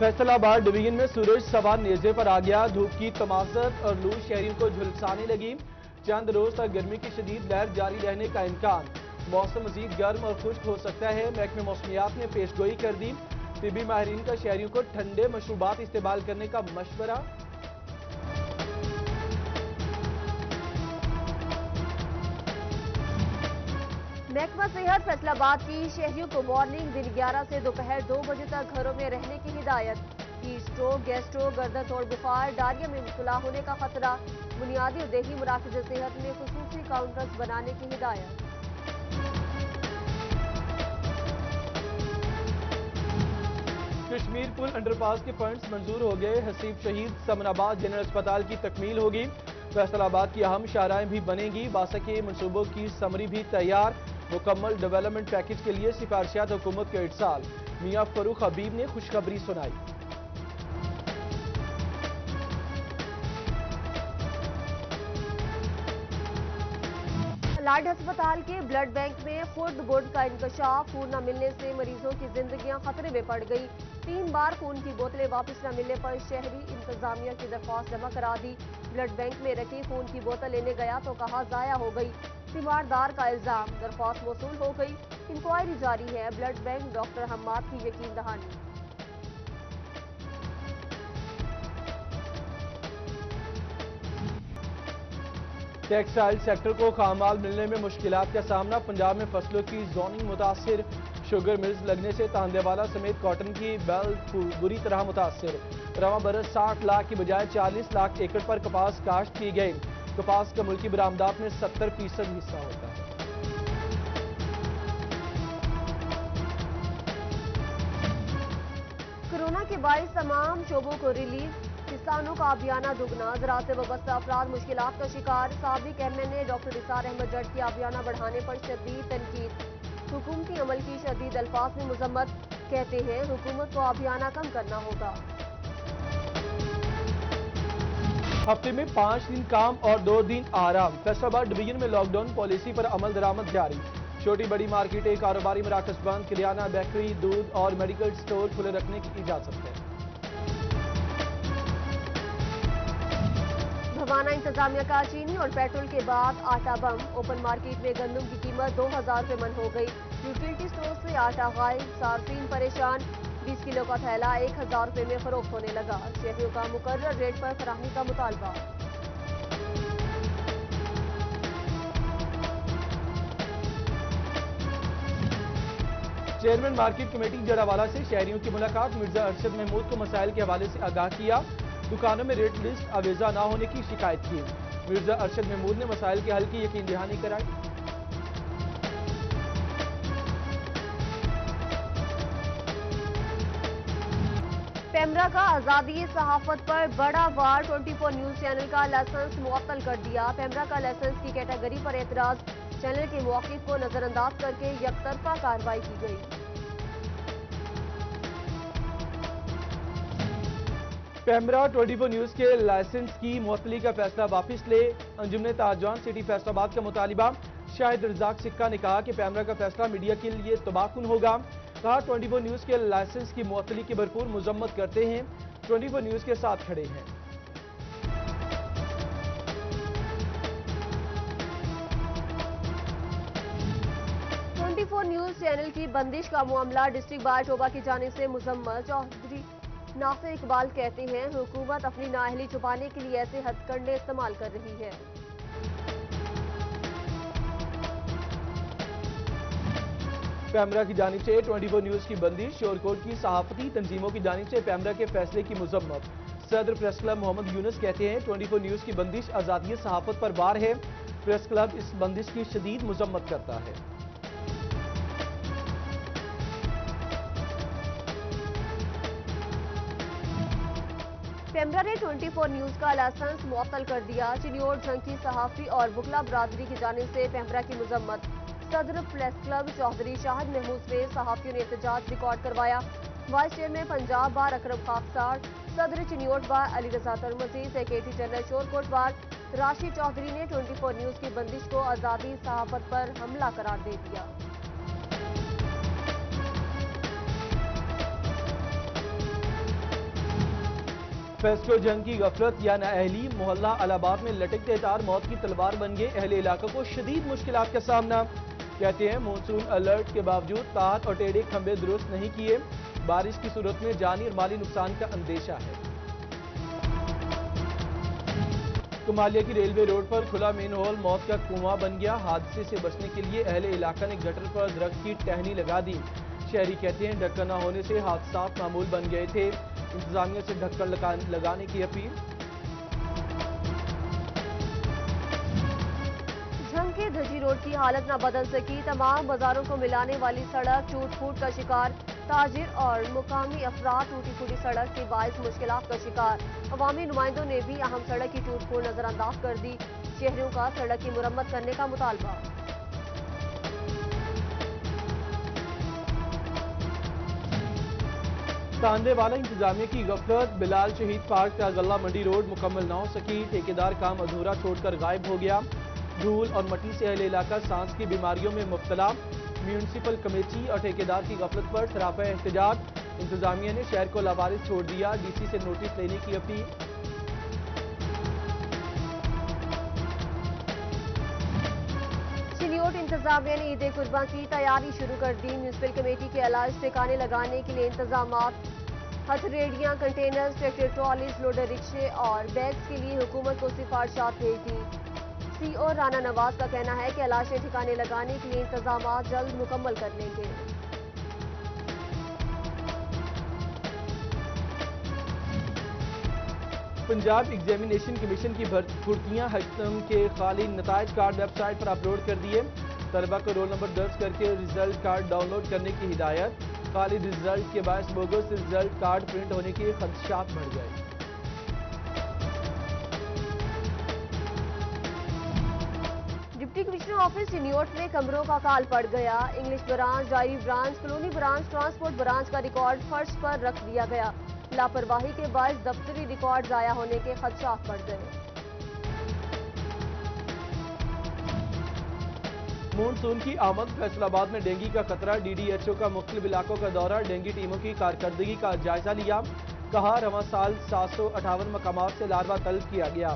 Faisalabad division में सूरज सवार नेजे पर आ गया। धूप की तमाज़त और लू शहरियों को झुलसाने लगी। चंद रोज तक गर्मी की शदीद लहर जारी रहने का इम्कान। मौसम मजीद गर्म और खुश्क हो सकता है। महकमे मौसमियात ने पेशगोई कर दी। तिबी माहिरीन का शहरियों को ठंडे मशरूबात इस्तेमाल करने का मशवरा। महकमा सेहत फैसलाबाद की शहरियों को मॉर्निंग दिन 11 से दोपहर 2 बजे तक घरों में रहने की हिदायत। हीट स्ट्रोक, गैस्ट्रो, गर्दन तोड़ बुखार, डायरिया में मुब्तला होने का खतरा। बुनियादी और देही मराकज़ सेहत में खुसूसी काउंटर्स बनाने की हिदायत। कश्मीर पुल अंडरपास के फंड्स मंजूर हो गए। हसीब शहीद समनाबाद जनरल अस्पताल की तकमील होगी। फैसलाबाद की अहम शाहराहें भी बनेंगी। बासा के मनसूबों की समरी भी तैयार। मुकम्मल डेवलपमेंट पैकेज के लिए सिफारिशात हुकूमत को इरसाल। मियां फरूख हबीब ने खुशखबरी सुनाई। लाड अस्पताल के ब्लड बैंक में खुर्द बुर्द का इंकशाफ। खून न मिलने से मरीजों की जिंदगियां खतरे में पड़ गई। 3 बार खून की बोतलें वापस न मिलने पर शहरी इंतजामिया की दरख्वास्त जमा करा दी। ब्लड बैंक में रखी खून की बोतल लेने गया तो कहा जाया हो गई। तीमारदार का इल्जाम, दरख्वास्त मौसूल हो गई। इंक्वायरी जारी है। ब्लड बैंक डॉक्टर हम्माद की यकीन दहानी। टेक्सटाइल सेक्टर को खामाल मिलने में मुश्किलात का सामना। पंजाब में फसलों की जोनिंग मुतासिर। शुगर मिल्स लगने से तांदेवाला समेत कॉटन की बेल्ट बुरी तरह मुतासिर। रवा बरस 60 लाख की बजाय 40 लाख एकड़ पर कपास काश्त की गई। कपास का मुल्की बरामदात में 70% हिस्सा होता है। कोरोना के बाइस तमाम शोबों को रिलीज। किसानों का आबियाना दुगना। ज़राअत से वाबस्ता अफराद मुश्किलात का शिकार। साबिक एमएन ने डॉक्टर निसार अहमद जट की आबियाना बढ़ाने पर शदीद तनकीद। हुकूमती अमल की शदीद अल्फाज में मुजम्मत। कहते हैं हुकूमत को आबियाना कम करना होगा। हफ्ते में 5 दिन काम और 2 दिन आराम। फैसलाबाद डिवीजन में लॉकडाउन पॉलिसी पर अमल दरामद जारी। छोटी बड़ी मार्केटें, कारोबारी मराकज बंद। किराना, बेकरी, दूध और मेडिकल स्टोर खुले रखने की इजाजत है। भवाना इंतजामिया का चीनी और पेट्रोल के बाद आटा बम। ओपन मार्केट में गंदम की कीमत 2000 रुपये मन हो गई। यूटिलिटी स्टोर से आटा गायब। सार्फिन परेशान। 20 किलो का थैला 1000 रुपये में फरोख्त होने लगा। शहरियों का मुकर्रर रेट पर फराहमी का मुतालबा। चेयरमैन मार्केट कमेटी जड़ावाला से शहरियों की मुलाकात। मिर्जा अरशद महमूद को मसाइल के हवाले से आगाह किया। दुकानों में रेट लिस्ट अवेजा न होने की शिकायत की। मिर्जा अरशद महमूद ने मसाइल के हल की यकीन दहानी कराई। पेमरा का आजादी सहाफत पर बड़ा वार। 24 न्यूज चैनल का लाइसेंस मुअत्तल कर दिया। पेमरा का लाइसेंस की कैटेगरी पर एतराज। चैनल के मौक़िफ़ को नजरअंदाज करके यकतरफा कार्रवाई की गई। पेमरा 24 न्यूज के लाइसेंस की मुअत्तली का फैसला वापस ले। अंजुमन ताजवान सिटी फैसलाबाद का मुतालिबा। शाहिद रज़ाक सिक्का ने कहा कि पेमरा का फैसला मीडिया के लिए तबाहकुन होगा। कहा 24 न्यूज के लाइसेंस की मुअत्तली की भरपूर मजम्मत करते हैं। 24 न्यूज के साथ खड़े हैं। न्यूज चैनल की बंदिश का मामला डिस्ट्रिक्ट बार टोबा की जानिब से मुजम्मत। चौधरी नासिर इकबाल कहते हैं हुकूमत अपनी नाअहली छुपाने के लिए ऐसे हथकंडे इस्तेमाल कर रही है। पेमरा की जानिब से 24 न्यूज की बंदिश। शोरकोट की सहाफती तंजीमों की जानिब से पेमरा के फैसले की मुजम्मत। सदर प्रेस क्लब मोहम्मद यूनुस कहते हैं 24 न्यूज की बंदिश आजादी सहाफत पर वार है। प्रेस क्लब इस बंदिश की शदीद मुजम्मत करता है। पेमरा ने 24 न्यूज का लाइसेंस मुअत्तल कर दिया। चिन्योर झंकी सहाफी और बुकला बरादरी की जानिब से पेमरा की मुजम्मत। सदर प्रेस क्लब चौधरी शाहिद महमूद में सहाफियों ने एहतजाज रिकॉर्ड करवाया। वाइस चेयरमैन पंजाब बार अकरम खाकसार, सदर चिन्योट बार अली रजा तरमजी, सेक्रेटरी जनरल शोरकोट बार राशिद चौधरी ने 24 न्यूज की बंदिश को आजादी सहाफत पर हमला करार दे दिया। फैसलो जंग की गफलत या नाअहली, मोहल्ला अलाहाबाद में लटकते तार मौत की तलवार बन गए। अहले इलाका को शदीद मुश्किलात का सामना। कहते हैं मानसून अलर्ट के बावजूद तार और टेढ़े खंभे दुरुस्त नहीं किए। बारिश की सूरत में जानी और माली नुकसान का अंदेशा है। कुमालिया की रेलवे रोड पर खुला मेन होल मौत का कुआं बन गया। हादसे से बचने के लिए अहले इलाका ने गटर पर दरख्त की टहनी लगा दी। शहरी कहते हैं ढक्कन न होने से हादसा मामूल बन गए थे। इंतजामिया से ढक्कन लगाने की अपील। झंग के धजी रोड की हालत न बदल सकी। तमाम बाजारों को मिलाने वाली सड़क टूट फूट का शिकार। ताजिर और मुकामी अफराद टूटी फूटी सड़क के बायस मुश्किलात का शिकार। अवामी नुमाइंदों ने भी अहम सड़क की टूट फूट नजरअंदाज कर दी। शहरियों का सड़क की मुरम्मत करने का मुतालबा। तांदेवाला इंतजामिया की गफलत। बिलाल शहीद पार्क का गल्ला मंडी रोड मुकम्मल न हो सकी। ठेकेदार काम अधूरा छोड़कर गायब हो गया। धूल और मट्टी से अहले इलाका सांस की बीमारियों में मुब्तला। म्यूनिसिपल कमेटी और ठेकेदार की गफलत पर सराफा एहतजाज। इंतजामिया ने शहर को लावारिस छोड़ दिया। डीसी से नोटिस लेने की अपील। चिन्योट इंतजामिया ने ईद कुर्बान की तैयारी शुरू कर दी। म्यूनिसिपल कमेटी के अलाज ठिकाने लगाने के लिए इंतजाम। हथरेडियां, कंटेनर्स, ट्रैक्टर ट्रॉलीज, लोडर रिक्शे और बैग्स के लिए हुकूमत को सिफारिशात भेज दी। सीओ राना नवाज का कहना है कि अलाशें ठिकाने लगाने के लिए इंतजाम जल्द मुकम्मल कर लेंगे। पंजाब एग्जामिनेशन कमीशन की भर्तियां हजम के खाली नताइज कार्ड वेबसाइट पर अपलोड कर दिए। तलबा को रोल नंबर दर्ज करके रिजल्ट कार्ड डाउनलोड करने की हिदायत। खाली रिजल्ट के बायस बोगस रिजल्ट कार्ड प्रिंट होने के खदशात बढ़ गए। डिप्टी कमिश्नर ऑफिस चिन्योट में कमरों का काल पड़ गया। English branch, diary branch, colony branch, transport branch का रिकॉर्ड फर्श पर रख दिया गया। लापरवाही के बायस दफ्तरी रिकॉर्ड जाया होने के खदशात बढ़ गए। मानसून की आमद। फैसलाबाद में डेंगू का खतरा। डीडीएचओ का मुख्तलिफ इलाकों का दौरा। डेंगू टीमों की कारकर्दगी का जायजा लिया। कहा रवां साल 758 मकामात से लार्वा तलब किया गया।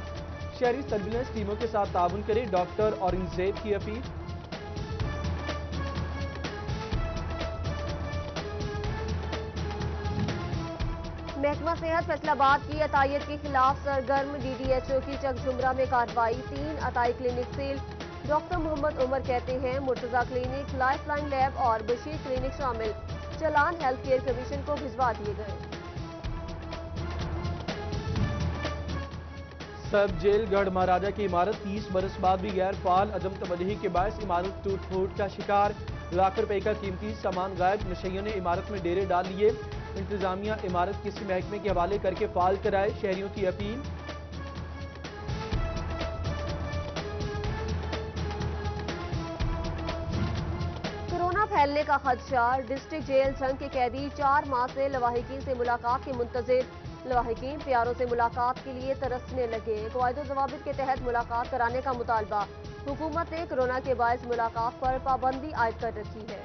शहरी सर्विलेंस टीमों के साथ ताउन करे। डॉक्टर औरंगजेब की अपील। महकमा सेहत फैसलाबाद की अतायत के खिलाफ सरगर्म। डीडीएचओ की चकझुमरा में कार्रवाई। 3 अताई clinic seal. Doctor Mohammad Umar कहते हैं मुर्तजा क्लिनिक, लाइफलाइन लैब और बशीर क्लिनिक शामिल। चलान हेल्थ केयर कमीशन को भिजवा दिए गए। सब जेल गढ़ महाराजा की इमारत 30 बरस बाद भी गैर फाल। अदम तवज्जुही के बायस इमारत टूट फूट का शिकार। लाख रुपए का कीमती सामान गायब। नशइयों ने इमारत में डेरे डाल लिए। इंतजामिया इमारत किसी महकमे के हवाले करके फाल कराए। शहरियों की अपील। कोरोना फैलने का खदशा। डिस्ट्रिक्ट जेल झंग के कैदी 4 माह से लवाहिकीन से मुलाकात के मुंतजिर। लवाहिकीन प्यारों से मुलाकात के लिए तरसने लगे। क़वायद ज़वाबित के तहत मुलाकात कराने का मुतालबा। हुकूमत ने कोरोना के बायस मुलाकात पर पाबंदी आयद कर रखी है।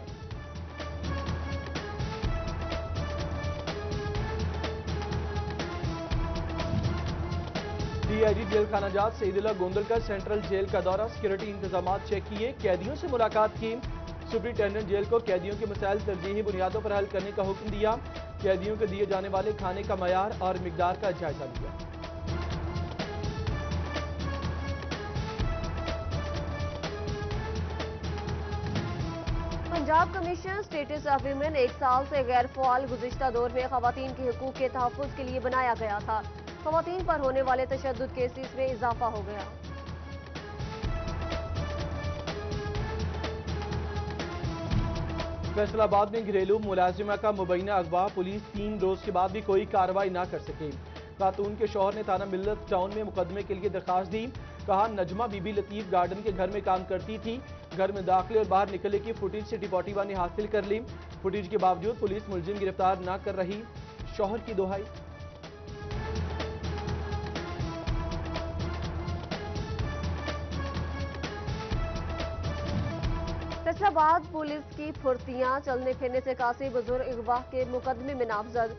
डीआईजी जेल खानाजात सईदुल्लाह गोंदल का सेंट्रल जेल का दौरा। सिक्योरिटी इंतजाम चेक किए। कैदियों से मुलाकात की। सुप्रिंटेंडेंट जेल को कैदियों के मसाइल तरजीही बुनियादों पर हल करने का हुक्म दिया। कैदियों को दिए जाने वाले खाने का मयार और मिकदार का जायजा लिया। Punjab commission status of women 1 साल से गैर फाल। गुज़िश्ता दौर में खवातीन के हुकूक के तहफ़्फ़ुज़ के लिए बनाया गया था। खवातीन पर होने वाले तशद्दुद केसेस में इजाफा हो गया। फैसलाबाद में घरेलू मुलाजिमा का मुबैना अगवा। पुलिस 3 रोज के बाद भी कोई कार्रवाई ना कर सकी। खातून के शौहर ने थाना मिल्लत टाउन में मुकदमे के लिए दरखास्त दी। कहा नजमा बीबी लतीफ गार्डन के घर में काम करती थी। घर में दाखिले और बाहर निकलने की फुटेज सिटी 41 ने हासिल कर ली। फुटेज के बावजूद पुलिस मुलजिम गिरफ्तार ना कर रही। शौहर की दुहाई। फैसलाबाद पुलिस की फुर्तियां। चलने फिरने से कासी बुजुर्ग अगवा के मुकदमे में नामजद।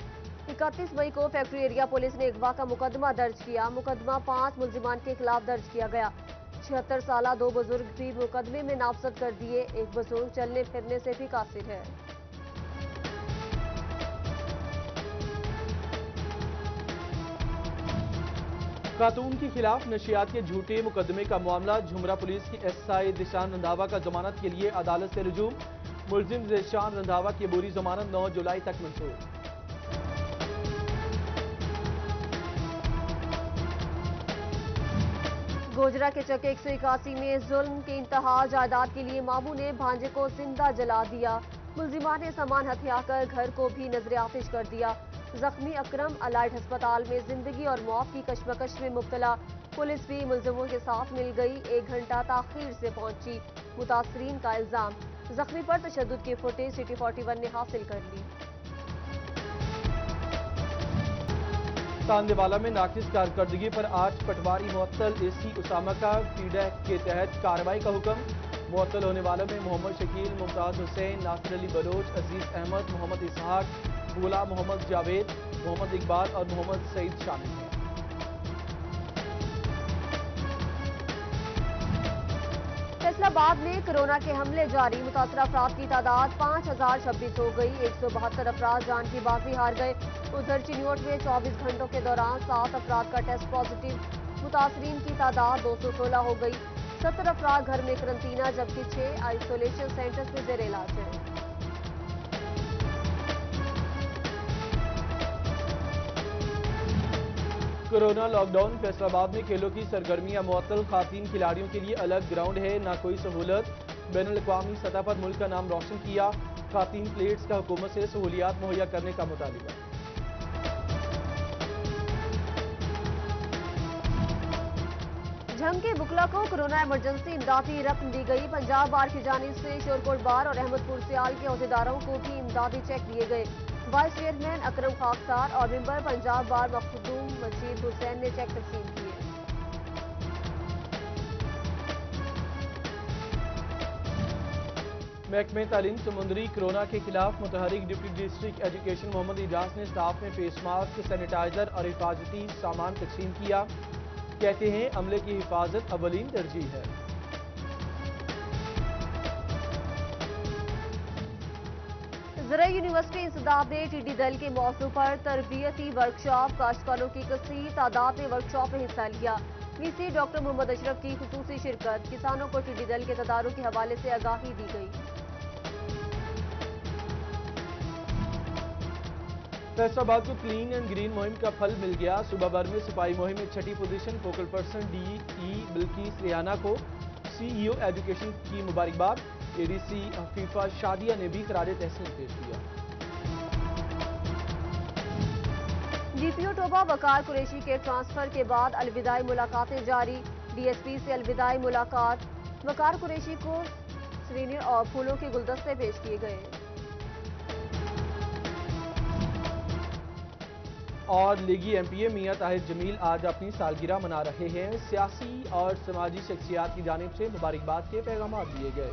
31 मई को फैक्ट्री एरिया पुलिस ने अगवा का मुकदमा दर्ज किया। मुकदमा 5 मुलजिमान के खिलाफ दर्ज किया गया। 76 साल 2 बुजुर्ग भी मुकदमे में नामजद कर दिए। एक बुजुर्ग चलने फिरने से भी कासिर है। खातून के खिलाफ नशियात के झूठे मुकदमे का मामला। झुमरा पुलिस की एसआई दिशान रंधावा का जमानत के लिए अदालत से रुजू। मुलजिम दिशान रंधावा की अबूरी जमानत 9 जुलाई तक मंजूर। गोजरा के चक 181 में जुल्म के इंतहा। जायदाद के लिए मामू ने भांजे को जिंदा जला दिया। मुलजिमान ने सामान हथियाकर घर को भी नजर आतिश कर दिया। जख्मी अकरम अलाइड अस्पताल में जिंदगी और मौत की कशमकश में मुब्तला। पुलिस भी मुलजिमों के साथ मिल गई। 1 घंटा ताखीर से पहुंची। मुतासरीन का इल्जाम, जख्मी पर तशद्दुद की फुटेज सिटी 41 ने हासिल कर ली। तांदेवाला में नाकिस कारकर्दगी पर 8 पटवारी मुअत्तल। एसी उसामा का फीडबैक के तहत कार्रवाई का हुक्म। मुअत्तल होने वालों में मोहम्मद शकील, मुमताज हुसैन, नासिर अली बलोच, अजीज अहमद, मोहम्मद इसहाक, गुलाम मोहम्मद जावेद, मोहम्मद इकबाल और मोहम्मद सईद शामिल हैं। फैसलाबाद में कोरोना के हमले जारी। मुतासर अफराद की तादाद 5026 हो गई। 172 अफराद जान की बाजी हार गए। उधर चिन्योट में 24 घंटों के दौरान 7 अफराद का टेस्ट पॉजिटिव। मुतासरीन की तादाद 216 हो गई। 70 अफराद घर में करंतना, जबकि 6 आइसोलेशन सेंटर्स में जेर इलाज हैं। Corona lockdown. फैसलाबाद में खेलों की सरगर्मियां मुअत्तल। खातीन खिलाड़ियों के लिए अलग ग्राउंड है, ना कोई सहूलत। बैनुल अक़वामी सतह पर मुल्क का नाम रोशन किया। खातीन प्लेयर्स का हुकूमत से सहूलियात मुहैया करने का मुतालिबा। झंग के बुकला को कोरोना इमरजेंसी इमदादी रकम दी गई। पंजाब बार की जानिब से शोरकोट बार और अहमदपुर सियाल के अहदेदारों को भी इमदादी चेक दिए गए। वाइस चेयरमैन अकरम खाकसार और मेंबर पंजाब बार मखदूम मजीद हुसैन ने चेक तकसीम किए। महकमे तालीम समुंदरी कोरोना के खिलाफ मुतहरिक deputy district education Mohammad Ijaz ने स्टाफ में फेस मास्क, सैनिटाइजर और हिफाजती सामान तकसीम किया। कहते हैं अमले की हिफाजत अवलीन तरजीह है। ज़रा यूनिवर्सिटी इंसदाद ने टिड्डी दल के मौजू पर तरबियती वर्कशॉप। काश्तकारों की कसीर तादाद ने वर्कशॉप में हिस्सा लिया। वीसी डॉक्टर मोहम्मद अशरफ की खुसूसी शिरकत। किसानों को टिड्डी दल के तदारुक के हवाले से आगाही दी गई। फैसलाबाद को क्लीन एंड ग्रीन मुहिम का फल मिल गया। सूबा भर में सफाई मुहिम में 6ठी position. Focal person DE Bilquis Riyana को CEO एजुकेशन की मुबारकबाद। ADC हफीफा शादिया ने भी खराज तहसीन पेश किया। DPO टोबा वकार कुरैशी के ट्रांसफर के बाद अलविदाई मुलाकातें जारी। DSP से अलविदाई मुलाकात। वकार कुरैशी को सीनियर और फूलों के गुलदस्ते पेश किए गए। और लीगी MPA मियां ताहिर जमील आज अपनी सालगिरह मना रहे हैं। सियासी और समाजी शख्सियात की जानिब से मुबारकबाद के पैगाम दिए गए।